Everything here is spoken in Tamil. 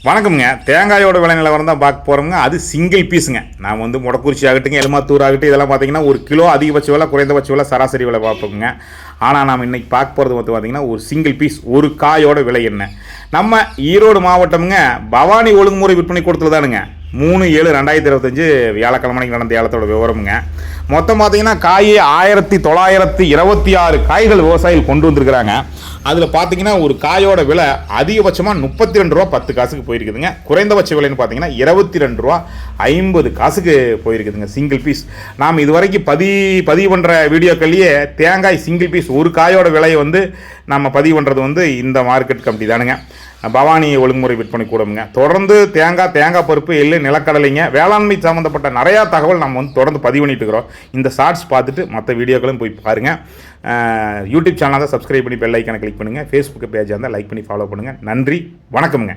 வணக்கம்ங்க. தேங்காயோட விலை நிலவரம் தான் பார்க்க போகிறோங்க. அது சிங்கிள் பீஸுங்க. நான் வந்து முடக்குறிச்சி ஆகட்டுங்க, எலுமாத்தூர் ஆகட்டும், இதெல்லாம் பார்த்தீங்கன்னா ஒரு கிலோ அதிகபட்ச விலை, குறைந்தபட்ச விலை, சராசரி விலை பார்ப்போங்க. ஆனால் நாம் இன்றைக்கி பார்க்க போகிறது வந்து பார்த்திங்கன்னா ஒரு சிங்கிள் பீஸ் ஒரு காயோட விலை என்ன. நம்ம ஈரோடு மாவட்டம்ங்க பவானி ஒழுங்குமுறை விற்பனை கூடத்தில் தானுங்க 3/7/2025 வியாழக்கிழமை நடந்த ஏலத்தோட விவரமுங்க. மொத்தம் பார்த்தீங்கன்னா காய் 1926 காய்கள் விவசாயிகள் கொண்டு வந்திருக்கிறாங்க. அதில் பார்த்தீங்கன்னா ஒரு காயோட விலை அதிகபட்சமாக 32 ரூபா 10 காசுக்கு போயிருக்குதுங்க. குறைந்தபட்ச விலைன்னு பார்த்தீங்கன்னா 22 ரூபா 50 காசுக்கு போயிருக்குதுங்க சிங்கிள் பீஸ். நாம் இதுவரைக்கும் பதிவு பண்ணுற வீடியோக்கள்லேயே தேங்காய் சிங்கிள் பீஸ் ஒரு காயோட விலையை வந்து நம்ம பதிவு பண்ணுறது வந்து இந்த மார்க்கெட் கமிட்டி தானுங்க, பவானி ஒழுங்குமுறை விற்பனை கூடமுங்க. தொடர்ந்து தேங்காய் பருப்பு, எள்ளு, நிலக்கடலைங்க, வேளாண்மை சம்மந்தப்பட்ட நிறையா தகவல் நம்ம வந்து தொடர்ந்து பதிவு பண்ணிட்டு இருக்கிறோம். இந்த ஷார்ட்ஸ் பார்த்துட்டு மற்ற வீடியோக்களும் போய் பாருங்கள். யூடியூப் சேனலை தான் சப்ஸ்கிரைப் பண்ணி பெல் ஐக்கானை கிளிக் பண்ணுங்கள். ஃபேஸ்புக் பேஜாக இருந்தால் லைக் பண்ணி ஃபாலோ பண்ணுங்கள். நன்றி, வணக்கமுங்க.